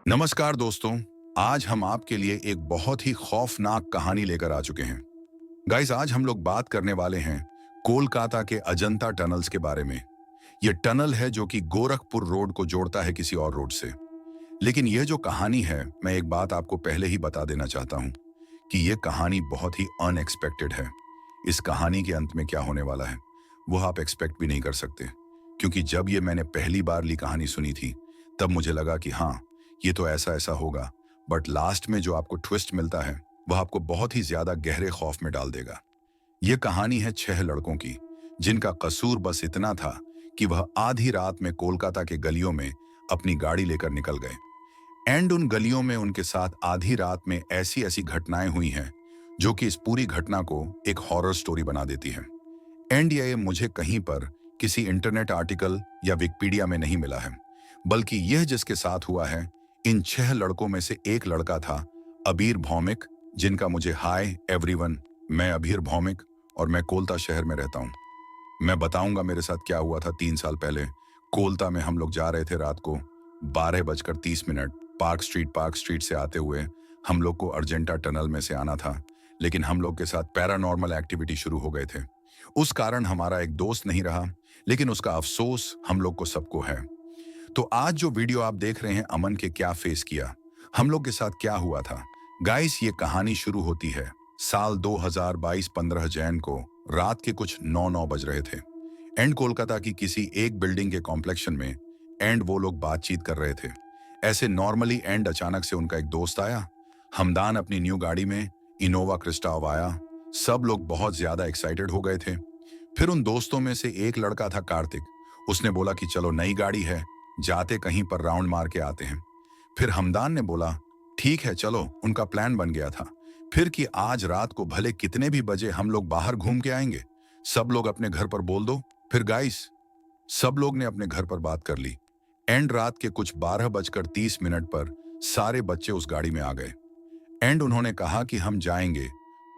नमस्कार दोस्तों। आज हम आपके लिए एक बहुत ही खौफनाक कहानी लेकर आ चुके हैं। गाइस, आज हम लोग बात करने वाले हैं कोलकाता के अजंता टनल्स के बारे में। यह टनल है जो कि गोरखपुर रोड को जोड़ता है किसी और रोड से। लेकिन यह जो कहानी है, मैं एक बात आपको पहले ही बता देना चाहता हूं कि यह कहानी बहुत ही अनएक्सपेक्टेड है। इस कहानी के अंत में क्या होने वाला है वो आप एक्सपेक्ट भी नहीं कर सकते, क्योंकि जब ये मैंने पहली बार ली कहानी सुनी थी तब मुझे लगा कि हाँ, ये तो ऐसा ऐसा होगा। बट लास्ट में जो आपको ट्विस्ट मिलता है वह आपको बहुत ही ज्यादा गहरे खौफ में डाल देगा। यह कहानी है 6 लड़कों की, जिनका कसूर बस इतना था कि वह आधी रात में कोलकाता के गलियों में अपनी गाड़ी लेकर निकल गए। एंड उन गलियों में उनके साथ आधी रात में ऐसी ऐसी घटनाएं हुई हैं जो कि इस पूरी घटना को एक हॉरर स्टोरी बना देती है। एंड ये मुझे कहीं पर किसी इंटरनेट आर्टिकल या विकिपीडिया में नहीं मिला है, बल्कि यह जिसके साथ हुआ है, इन 6 लड़कों में से एक लड़का था अबीर भौमिक, जिनका मुझे हाय एवरीवन, मैं अबीर भौमिक और मैं कोलता शहर में रहता हूँ। मैं बताऊंगा मेरे साथ क्या हुआ था 3 साल पहले। कोलता में हम लोग जा रहे थे रात को 12:30 पार्क स्ट्रीट से आते हुए। हम लोग को अर्जेंटा टनल में से आना था, लेकिन हम लोग के साथ पैरानॉर्मल एक्टिविटी शुरू हो गए थे। उस कारण हमारा एक दोस्त नहीं रहा, लेकिन उसका अफसोस हम लोग को सबको है। तो आज जो वीडियो आप देख रहे हैं, अमन के क्या फेस किया, हम लोग के साथ क्या हुआ था। गाइस, ये कहानी शुरू होती है साल 2022 15 जैन को रात के कुछ 9 बज रहे थे। एंड कोलकाता की किसी एक बिल्डिंग के कॉम्प्लेक्शन में एंड वो लोग बातचीत कर रहे थे। ऐसे नॉर्मली एंड अचानक से उनका एक दोस्त आया। हमदान अपनी न्यू गाड़ी में इनोवा क्रिस्टाव आया। सब लोग बहुत ज्यादा एक्साइटेड हो गए थे। फिर उन दोस्तों में से एक लड़का था कार्तिक। उसने बोला कि चलो नई गाड़ी है, जाते कहीं पर राउंड मार के आते हैं। फिर हमदान ने बोला ठीक है चलो। उनका प्लान बन गया था फिर कि आज रात को भले कितने भी बजे हम लोग बाहर घूम के आएंगे। सब लोग अपने घर पर बोल दो। फिर गाइस, सब लोग ने अपने घर पर बात कर ली। एंड रात के कुछ 12:30 पर सारे बच्चे उस गाड़ी में आ गए। एंड उन्होंने कहा कि हम जाएंगे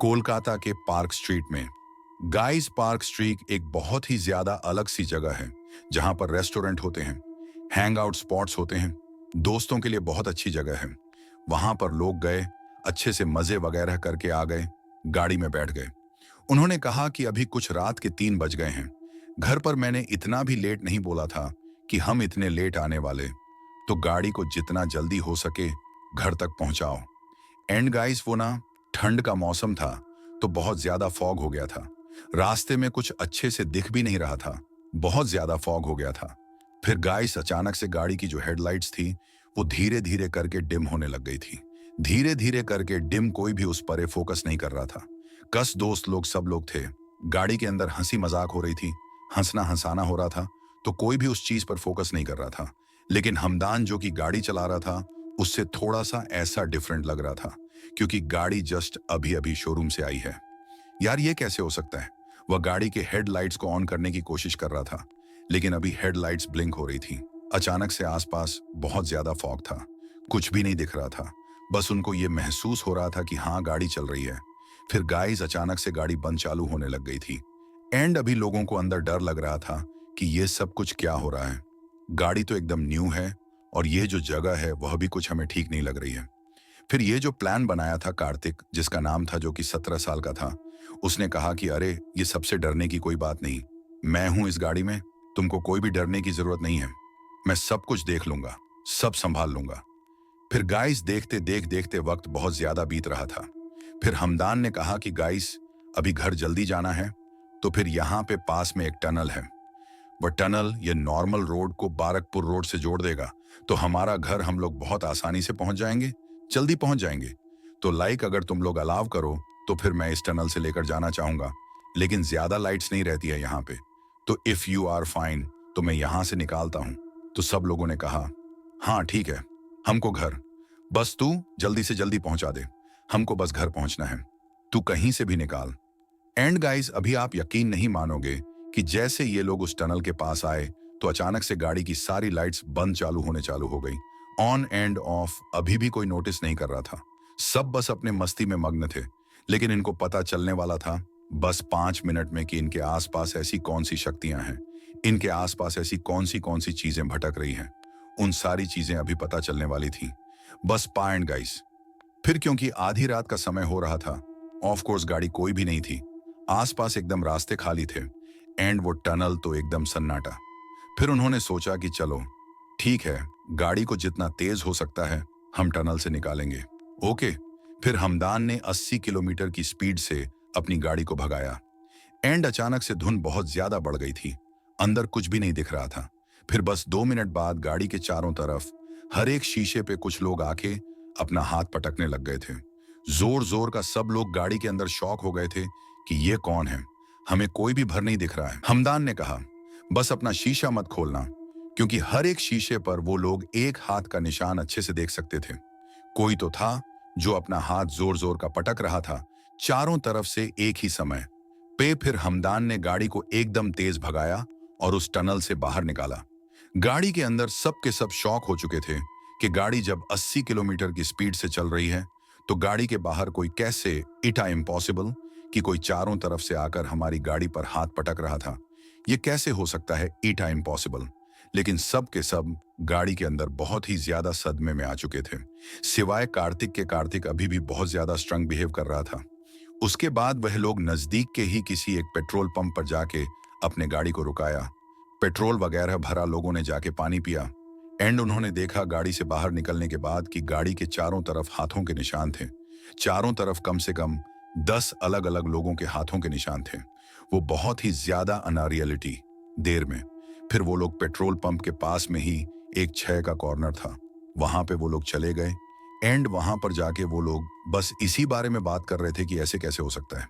कोलकाता के पार्क स्ट्रीट में। गाइस, पार्क स्ट्रीट एक बहुत ही ज्यादा अलग सी जगह है, जहां पर रेस्टोरेंट होते हैं, हैंग आउट स्पॉट्स होते हैं, दोस्तों के लिए बहुत अच्छी जगह है। वहां पर लोग गए, अच्छे से मजे वगैरह करके आ गए, गाड़ी में बैठ गए। उन्होंने कहा कि अभी कुछ रात के 3 बज गए हैं। घर पर मैंने इतना भी लेट नहीं बोला था कि हम इतने लेट आने वाले, तो गाड़ी को जितना जल्दी हो सके घर तक पहुंचाओ। एंड गाइस, वो ना ठंड का मौसम था, तो बहुत ज्यादा फॉग हो गया था। रास्ते में कुछ अच्छे से दिख भी नहीं रहा था, बहुत ज्यादा फॉग हो गया था। फिर गाइस, अचानक से गाड़ी की जो हेडलाइट्स थी वो धीरे धीरे करके डिम होने लग गई थी। धीरे धीरे करके डिम, कोई भी उस पर फोकस नहीं कर रहा था। कस दोस्त लोग सब लोग थे। गाड़ी के अंदर हंसी मजाक हो रही थी, हंसना हंसाना हो रहा था, तो कोई भी उस चीज पर फोकस नहीं कर रहा था। लेकिन हमदान जो कि गाड़ी चला रहा था, उससे थोड़ा सा ऐसा डिफरेंट लग रहा था, क्योंकि गाड़ी जस्ट अभी अभी शोरूम से आई है। यार, ये कैसे हो सकता है। वह गाड़ी के हेडलाइट्स को ऑन करने की कोशिश कर रहा था, लेकिन अभी हेडलाइट्स ब्लिंक हो रही थी। अचानक से आसपास बहुत ज्यादा फॉग था, कुछ भी नहीं दिख रहा था। बस उनको ये महसूस हो रहा था कि हाँ, गाड़ी चल रही है। फिर गाइस, अचानक से गाड़ी बंद चालू होने लग गई थी। एंड अभी लोगों को अंदर डर लग रहा था कि ये सब कुछ क्या हो रहा है। गाड़ी तो एकदम न्यू है और ये जो जगह है वह भी कुछ हमें ठीक नहीं लग रही है। फिर ये जो प्लान बनाया था कार्तिक, जिसका नाम था, जो कि 17 साल का था, उसने कहा कि अरे, ये सबसे डरने की कोई बात नहीं, मैं हूं इस गाड़ी में, तुमको कोई भी डरने की जरूरत नहीं है, मैं सब कुछ देख लूंगा, सब संभाल लूंगा। फिर गाइस, देखते देखते वक्त बहुत ज्यादा बीत रहा था। फिर हमदान ने कहा कि गाइस, अभी घर जल्दी जाना है, तो फिर यहाँ पे पास में एक टनल है। वह टनल ये नॉर्मल रोड को बारकपुर रोड से जोड़ देगा, तो हमारा घर हम लोग बहुत आसानी से पहुंच जाएंगे, जल्दी पहुंच जाएंगे। तो अगर तुम लोग अलाव करो तो फिर मैं इस टनल से लेकर जाना चाहूंगा, लेकिन ज्यादा लाइट्स नहीं रहती है यहाँ पे, तो इफ यू आर फाइन तो मैं यहाँ से निकालता हूँ। तो सब लोगों ने कहा हाँ ठीक है, हमको घर, बस तू जल्दी से जल्दी पहुंचा दे, हमको बस घर पहुंचना है, तू कहीं से भी निकाल। एंड गाइस, अभी आप यकीन नहीं मानोगे कि जैसे ये लोग उस टनल के पास आए तो अचानक से गाड़ी की सारी लाइट्स बंद चालू होने चालू हो गई, ऑन एंड ऑफ। अभी भी कोई नोटिस नहीं कर रहा था, सब बस अपने मस्ती में मग्न थे। लेकिन इनको पता चलने वाला था बस 5 मिनट में कि इनके आसपास ऐसी कौन सी शक्तियां हैं, इनके आसपास ऐसी कौन सी चीजें भटक रही हैं। उन सारी चीजें अभी पता चलने वाली थी। बस पा एंड गाइस। फिर क्योंकि आधी रात का समय हो रहा था, ऑफ कोर्स गाड़ी कोई भी नहीं थी, आसपास एकदम रास्ते खाली थे एंड वो टनल तो एकदम सन्नाटा। फिर उन्होंने सोचा कि चलो ठीक है, गाड़ी को जितना तेज हो सकता है हम टनल से निकालेंगे। ओके। फिर हमदान ने 80 किलोमीटर की स्पीड से अपनी गाड़ी को भगाया एंड अचानक से धुंध बहुत ज्यादा बढ़ गई थी। अंदर कुछ भी नहीं दिख रहा था। फिर बस 2 मिनट बाद गाड़ी के चारों तरफ हर एक शीशे पे कुछ लोग आके अपना हाथ पटकने लग गए थे। जोर जोर का सब लोग गाड़ी के अंदर शॉक हो गए थे कि ये कौन है, हमें कोई भी भर नहीं दिख रहा है। हमदान ने कहा, बस अपना शीशा मत खोलना, क्योंकि हर एक शीशे पर वो लोग एक हाथ का निशान अच्छे से देख सकते थे। कोई तो था जो अपना हाथ जोर जोर का पटक रहा था चारों तरफ से एक ही समय पे। फिर हमदान ने गाड़ी को एकदम तेज भगाया और उस टनल से बाहर निकाला। गाड़ी के अंदर सब के सब शॉक हो चुके थे कि गाड़ी जब 80 किलोमीटर की स्पीड से चल रही है तो गाड़ी के बाहर कोई कैसे, इटा इम्पॉसिबल कि कोई चारों तरफ से आकर हमारी गाड़ी पर हाथ पटक रहा था। ये कैसे हो सकता है, इटा इम्पॉसिबल। लेकिन सब के सब गाड़ी के अंदर बहुत ही ज्यादा सदमे में आ चुके थे, सिवाय कार्तिक के। कार्तिक अभी भी बहुत ज्यादा स्ट्रंग बिहेव कर रहा था। उसके बाद वह लोग नजदीक के ही किसी एक पेट्रोल पंप पर जाके अपने गाड़ी को रुकाया। पेट्रोल वगैरह भरा, लोगों ने जाके पानी पिया एंड उन्होंने देखा गाड़ी से बाहर निकलने के बाद कि गाड़ी के चारों तरफ हाथों के निशान थे। चारों तरफ कम से कम 10 अलग अलग लोगों के हाथों के निशान थे। वो बहुत ही ज्यादा अनरियलिटी देर में। फिर वो लोग पेट्रोल पंप के पास में ही एक छह का कॉर्नर था, वहां पे वो लोग चले गए एंड वहां पर जाके वो लोग बस इसी बारे में बात कर रहे थे कि ऐसे कैसे हो सकता है।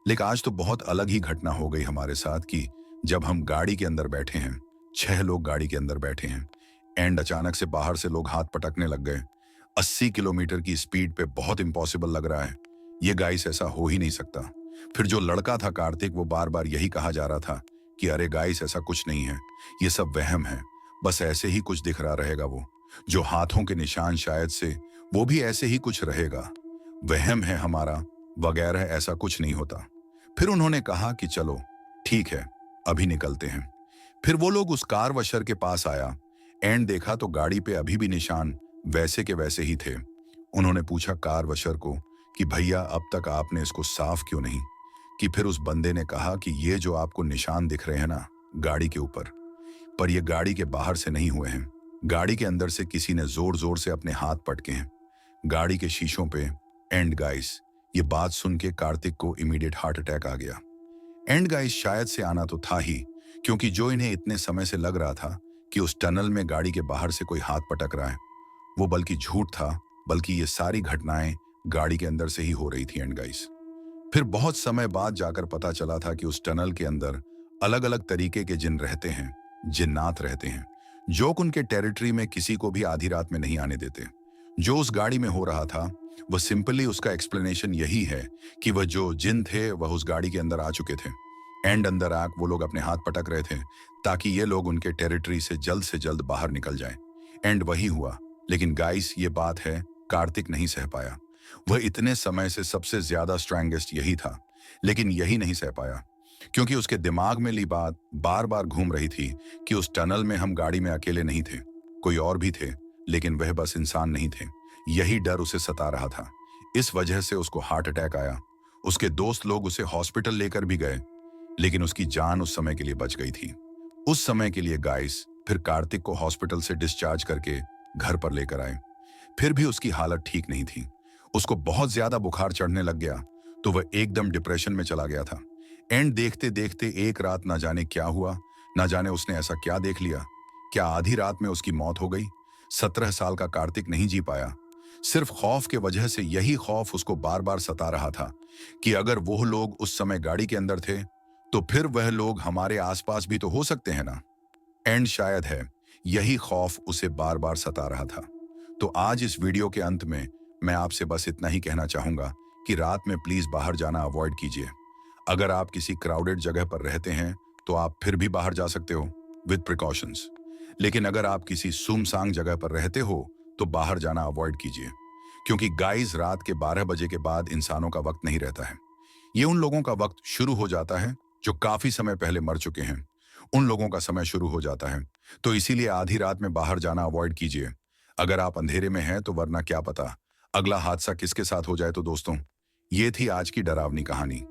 लेकिन आज तो बहुत अलग ही घटना हो गई हमारे साथ कि जब हम गाड़ी के अंदर बैठे हैं, 6 लोग गाड़ी के अंदर बैठे हैं एंड अचानक से बाहर से लोग हाथ पटकने लग गए। 80 किलोमीटर की स्पीड पे बहुत इंपॉसिबल लग रहा है, ये गाइस ऐसा हो ही नहीं सकता। फिर जो लड़का था कार्तिक, वो बार बार यही कहा जा रहा था कि अरे गाइस ऐसा कुछ नहीं है, ये सब वहम है, बस ऐसे ही कुछ दिख रहा रहेगा। वो जो हाथों के निशान शायद से वो भी ऐसे ही कुछ रहेगा, वहम है हमारा वगैरह, ऐसा कुछ नहीं होता। फिर उन्होंने कहा कि चलो ठीक है, अभी निकलते हैं। फिर वो लोग उस कार वशर के पास आया एंड देखा तो गाड़ी पे अभी भी निशान वैसे के वैसे ही थे। उन्होंने पूछा कार वशर को कि भैया अब तक आपने इसको साफ क्यों नहीं कि। फिर उस बंदे ने कहा कि ये जो आपको निशान दिख रहे हैं ना गाड़ी के ऊपर, पर ये गाड़ी के बाहर से नहीं हुए हैं, गाड़ी के अंदर से किसी ने जोर जोर से अपने हाथ पटके हैं गाड़ी के शीशों पे। एंड गाइस, ये बात सुन के कार्तिक को इमीडिएट हार्ट अटैक आ गया। एंड गाइस, शायद से आना तो था ही, क्योंकि जो इन्हें इतने समय से लग रहा था कि उस टनल में गाड़ी के बाहर से कोई हाथ पटक रहा है, वो बल्कि झूठ था, बल्कि ये सारी घटनाएं गाड़ी के अंदर से ही हो रही थी। एंड गाइस, फिर बहुत समय बाद जाकर पता चला था कि उस टनल के अंदर अलग अलग तरीके के जिन रहते हैं, जिन्नात रहते हैं, जो उनके टेरिटरी में किसी को भी आधी रात में नहीं आने देते। जो उस गाड़ी में हो रहा था वह सिंपली उसका एक्सप्लेनेशन यही है कि वह जो जिन थे वह उस गाड़ी के अंदर आ चुके थे एंड अंदर आग वो लोग अपने हाथ पटक रहे थे ताकि ये लोग उनके टेरिटरी से जल्द बाहर निकल जाएं। एंड वही हुआ। लेकिन गाइस, ये बात है कार्तिक नहीं सह पाया। वह इतने समय से सबसे ज्यादा स्ट्रॉन्गेस्ट यही था, लेकिन यही नहीं सह पाया क्योंकि उसके दिमाग में ली बात बार बार घूम रही थी कि उस टनल में हम गाड़ी में अकेले नहीं थे, कोई और भी थे, लेकिन वह बस इंसान नहीं थे। यही डर उसे सता रहा था। इस वजह से उसको हार्ट अटैक आया। उसके दोस्त लोग उसे हॉस्पिटल लेकर भी गए, लेकिन उसकी जान उस समय के लिए बच गई थी। उस समय के लिए गाइस, फिर कार्तिक को हॉस्पिटल से डिस्चार्ज करके घर पर लेकर आए। फिर भी उसकी हालत ठीक नहीं थी। उसको बहुत ज्यादा बुखार चढ़ने लग गया तो वह एकदम डिप्रेशन में चला गया था। एंड देखते देखते एक रात ना जाने क्या हुआ, ना जाने उसने ऐसा क्या देख लिया, क्या आधी रात में उसकी मौत हो गई। 17 साल का कार्तिक नहीं जी पाया, सिर्फ खौफ के वजह से। यही खौफ उसको बार बार सता रहा था कि अगर वो लोग उस समय गाड़ी के अंदर थे तो फिर वह लोग हमारे आसपास भी तो हो सकते हैं ना। एंड शायद है यही खौफ उसे बार बार सता रहा था। तो आज इस वीडियो के अंत में मैं आपसे बस इतना ही कहना चाहूंगा कि रात में प्लीज बाहर जाना अवॉइड कीजिए। अगर आप किसी क्राउडेड जगह पर रहते हैं तो आप फिर भी बाहर जा सकते हो विद प्रिकॉशंस, लेकिन अगर आप किसी सुमसांग जगह पर रहते हो तो बाहर जाना अवॉइड कीजिए, क्योंकि गाइस, रात के 12 बजे के बाद इंसानों का वक्त नहीं रहता है। ये उन लोगों का वक्त शुरू हो जाता है जो काफी समय पहले मर चुके हैं, उन लोगों का समय शुरू हो जाता है। तो इसीलिए आधी रात में बाहर जाना अवॉइड कीजिए। अगर आप अंधेरे में हैं तो वरना क्या पता अगला हादसा किसके साथ हो जाए। तो दोस्तों, ये थी आज की डरावनी कहानी।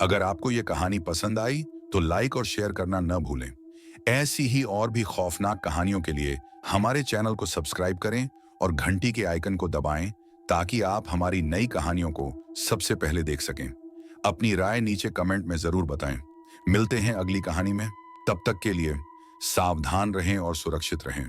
अगर आपको ये कहानी पसंद आई तो लाइक और शेयर करना न भूलें। ऐसी ही और भी खौफनाक कहानियों के लिए हमारे चैनल को सब्सक्राइब करें और घंटी के आइकन को दबाएं ताकि आप हमारी नई कहानियों को सबसे पहले देख सकें। अपनी राय नीचे कमेंट में जरूर बताएं। मिलते हैं अगली कहानी में। तब तक के लिए सावधान रहें और सुरक्षित रहें।